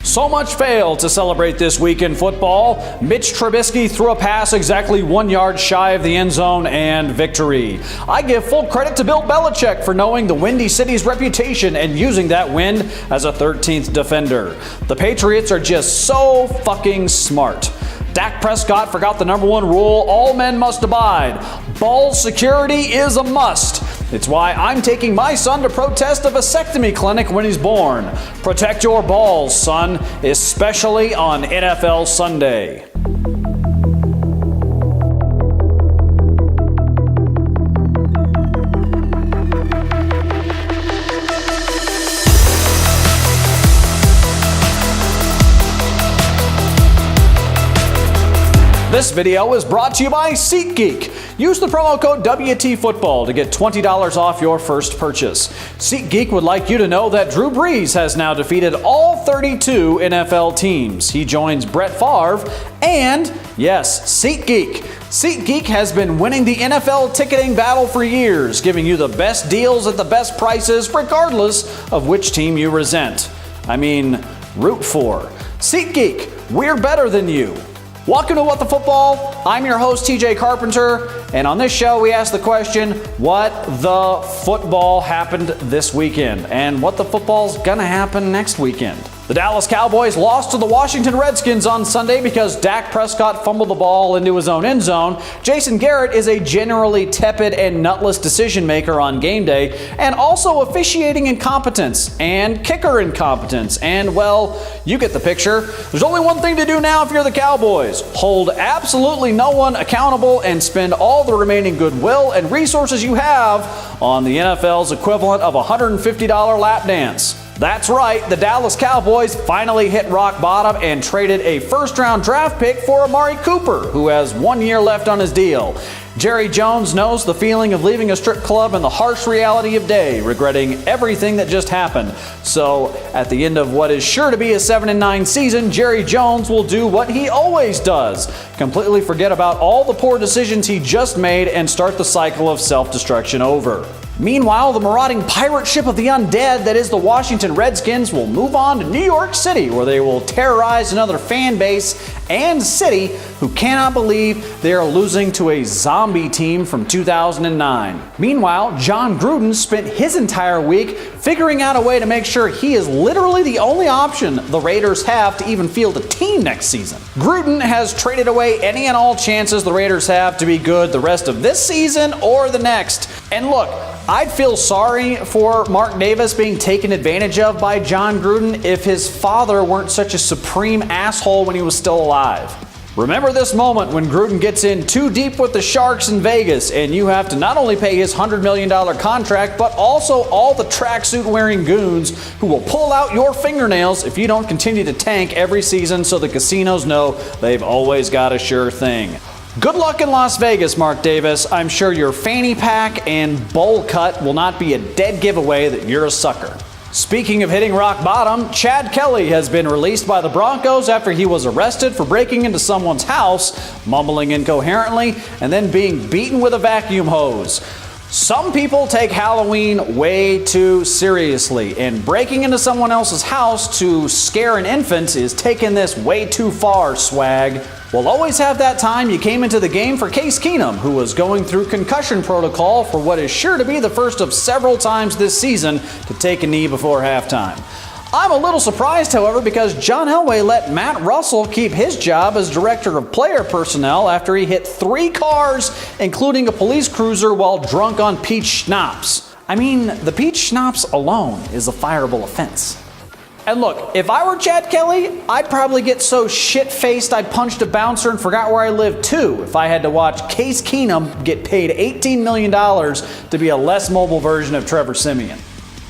So much failed to celebrate this week in football. Mitch Trubisky threw a pass exactly 1 yard shy of the end zone and victory. I give full credit to Bill Belichick for knowing the Windy City's reputation and using that win as a 13th defender. The Patriots are just so fucking smart. Dak Prescott forgot the number one rule all men must abide. Ball security is a must. It's why I'm taking my son to protest a vasectomy clinic when he's born. Protect your balls, son, especially on NFL Sunday. This video is brought to you by SeatGeek. Use the promo code WTFootball to get $20 off your first purchase. SeatGeek would like you to know that Drew Brees has now defeated all 32 NFL teams. He joins Brett Favre and, yes, SeatGeek. SeatGeek has been winning the NFL ticketing battle for years, giving you the best deals at the best prices regardless of which team you root for. SeatGeek, we're better than you. Welcome to What the Football. I'm your host, TJ Carpenter, and on this show we ask the question, what the football happened this weekend, and what the football's gonna happen next weekend. The Dallas Cowboys lost to the Washington Redskins on Sunday because Dak Prescott fumbled the ball into his own end zone. Jason Garrett is a generally tepid and nutless decision maker on game day, and also officiating incompetence and kicker incompetence. And, well, you get the picture. There's only one thing to do now if you're the Cowboys. Hold absolutely no one accountable and spend all the remaining goodwill and resources you have on the NFL's equivalent of a $150 lap dance. That's right, the Dallas Cowboys finally hit rock bottom and traded a first-round draft pick for Amari Cooper, who has 1 year left on his deal. Jerry Jones knows the feeling of leaving a strip club and the harsh reality of day, regretting everything that just happened. So, at the end of what is sure to be a 7-9 season, Jerry Jones will do what he always does: completely forget about all the poor decisions he just made and start the cycle of self-destruction over. Meanwhile, the marauding pirate ship of the undead that is the Washington Redskins will move on to New York City, where they will terrorize another fan base and city who cannot believe they are losing to a zombie team from 2009. Meanwhile, John Gruden spent his entire week figuring out a way to make sure he is literally the only option the Raiders have to even field a team next season. Gruden has traded away any and all chances the Raiders have to be good the rest of this season or the next. And look, I'd feel sorry for Mark Davis being taken advantage of by John Gruden if his father weren't such a supreme asshole when he was still alive. Remember this moment when Gruden gets in too deep with the Sharks in Vegas and you have to not only pay his $100 million contract, but also all the tracksuit wearing goons who will pull out your fingernails if you don't continue to tank every season so the casinos know they've always got a sure thing. Good luck in Las Vegas, Mark Davis. I'm sure your fanny pack and bowl cut will not be a dead giveaway that you're a sucker. Speaking of hitting rock bottom, Chad Kelly has been released by the Broncos after he was arrested for breaking into someone's house, mumbling incoherently, and then being beaten with a vacuum hose. Some people take Halloween way too seriously, and breaking into someone else's house to scare an infant is taking this way too far, swag. We'll always have that time you came into the game for Case Keenum, who was going through concussion protocol for what is sure to be the first of several times this season to take a knee before halftime. I'm a little surprised, however, because John Elway let Matt Russell keep his job as director of player personnel after he hit 3 cars, including a police cruiser, while drunk on peach schnapps. The peach schnapps alone is a fireable offense. And look, if I were Chad Kelly, I'd probably get so shit-faced I punched a bouncer and forgot where I lived too if I had to watch Case Keenum get paid $18 million to be a less mobile version of Trevor Siemian.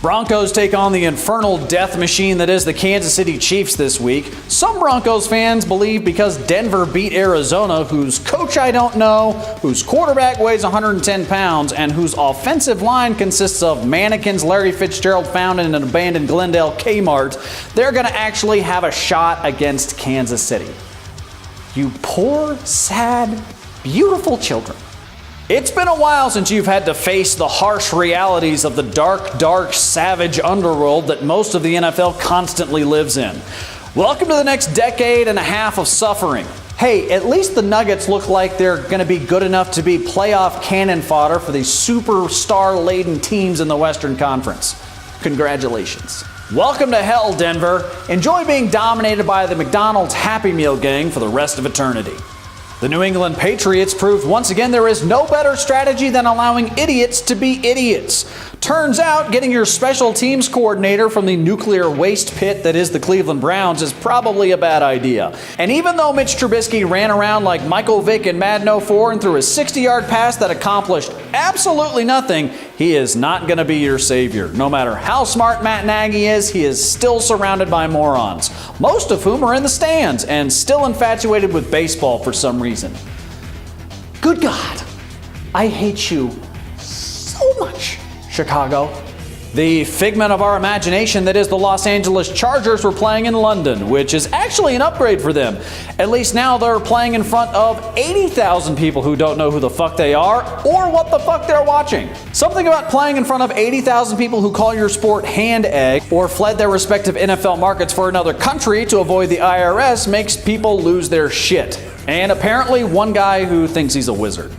Broncos take on the infernal death machine that is the Kansas City Chiefs this week. Some Broncos fans believe because Denver beat Arizona, whose coach I don't know, whose quarterback weighs 110 pounds, and whose offensive line consists of mannequins Larry Fitzgerald found in an abandoned Glendale Kmart, they're going to actually have a shot against Kansas City. You poor, sad, beautiful children. It's been a while since you've had to face the harsh realities of the dark, savage underworld that most of the NFL constantly lives in. Welcome to the next decade and a half of suffering. Hey, at least the Nuggets look like they're going to be good enough to be playoff cannon fodder for these superstar-laden teams in the Western Conference. Congratulations. Welcome to hell, Denver. Enjoy being dominated by the McDonald's Happy Meal gang for the rest of eternity. The New England Patriots proved once again there is no better strategy than allowing idiots to be idiots. Turns out getting your special teams coordinator from the nuclear waste pit that is the Cleveland Browns is probably a bad idea. And even though Mitch Trubisky ran around like Michael Vick in Madden 04 and threw a 60-yard pass that accomplished absolutely nothing, he is not going to be your savior. No matter how smart Matt Nagy is, he is still surrounded by morons, most of whom are in the stands and still infatuated with baseball for some reason. Good God, I hate you so much, Chicago. The figment of our imagination that is the Los Angeles Chargers were playing in London, which is actually an upgrade for them. At least now they're playing in front of 80,000 people who don't know who the fuck they are or what the fuck they're watching. Something about playing in front of 80,000 people who call your sport hand egg or fled their respective NFL markets for another country to avoid the IRS makes people lose their shit. And apparently one guy who thinks he's a wizard.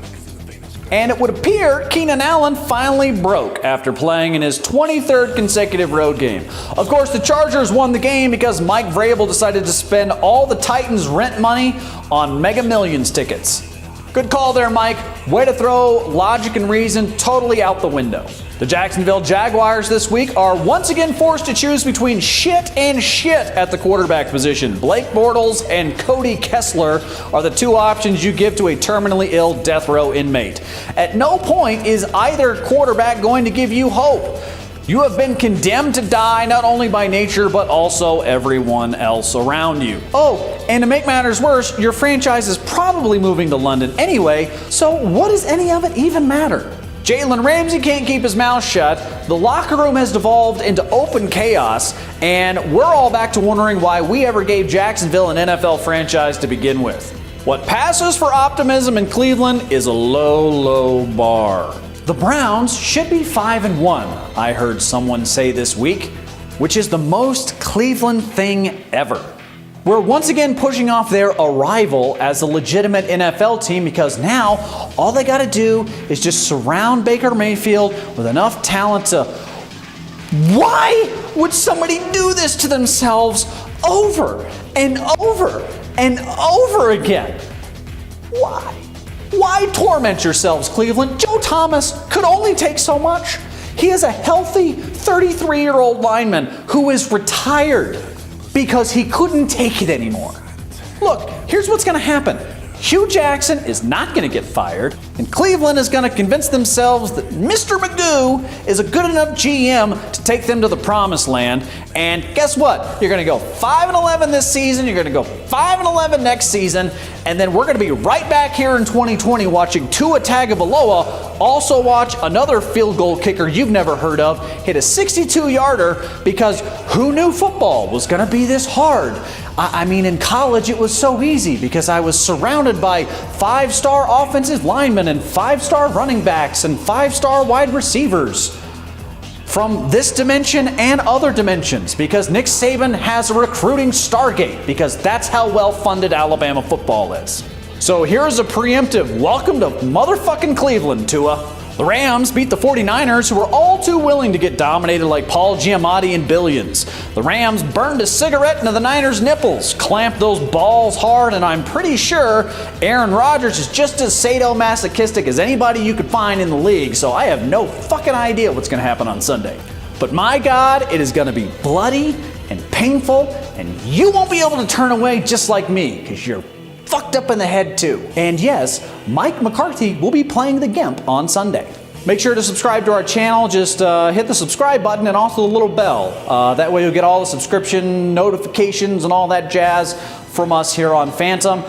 And it would appear Keenan Allen finally broke after playing in his 23rd consecutive road game. Of course, the Chargers won the game because Mike Vrabel decided to spend all the Titans' rent money on Mega Millions tickets. Good call there, Mike. Way to throw logic and reason totally out the window. The Jacksonville Jaguars this week are once again forced to choose between shit and shit at the quarterback position. Blake Bortles and Cody Kessler are the two options you give to a terminally ill death row inmate. At no point is either quarterback going to give you hope. You have been condemned to die not only by nature, but also everyone else around you. Oh, and to make matters worse, your franchise is probably moving to London anyway, so what does any of it even matter? Jalen Ramsey can't keep his mouth shut, the locker room has devolved into open chaos, and we're all back to wondering why we ever gave Jacksonville an NFL franchise to begin with. What passes for optimism in Cleveland is a low, low bar. The Browns should be 5-1, I heard someone say this week, which is the most Cleveland thing ever. We're once again pushing off their arrival as a legitimate NFL team because now all they got to do is just surround Baker Mayfield with enough talent to... Why would somebody do this to themselves over and over and over again? Why? Why torment yourselves, Cleveland? Joe Thomas could only take so much. He is a healthy 33-year-old lineman who is retired because he couldn't take it anymore. Look, here's what's going to happen. Hugh Jackson is not going to get fired, and Cleveland is going to convince themselves that Mr. Magoo is a good enough GM to take them to the promised land. And guess what? You're going to go 5-11 this season, you're going to go 5-11 next season, and then we're going to be right back here in 2020 watching Tua Tagovailoa also watch another field goal kicker you've never heard of hit a 62-yarder because who knew football was going to be this hard? I mean, in college it was so easy because I was surrounded by 5-star offensive linemen and 5-star running backs and 5-star wide receivers from this dimension and other dimensions because Nick Saban has a recruiting Stargate because that's how well-funded Alabama football is. So here's a preemptive welcome to motherfucking Cleveland, Tua. The Rams beat the 49ers, who were all too willing to get dominated like Paul Giamatti in Billions. The Rams burned a cigarette into the Niners' nipples, clamped those balls hard, and I'm pretty sure Aaron Rodgers is just as sadomasochistic as anybody you could find in the league, so I have no fucking idea what's going to happen on Sunday. But my God, it is going to be bloody and painful, and you won't be able to turn away just like me, because you're fucked up in the head too. And yes, Mike McCarthy will be playing the Gimp on Sunday. Make sure to subscribe to our channel. Just hit the subscribe button and also the little bell. That way you'll get all the subscription notifications and all that jazz from us here on Phantom.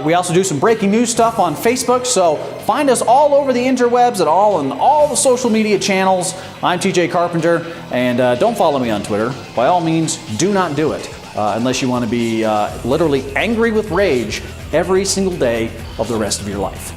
We also do some breaking news stuff on Facebook, so find us all over the interwebs and all the social media channels. I'm TJ Carpenter, and don't follow me on Twitter. By all means, do not do it. Unless you want to be literally angry with rage every single day of the rest of your life.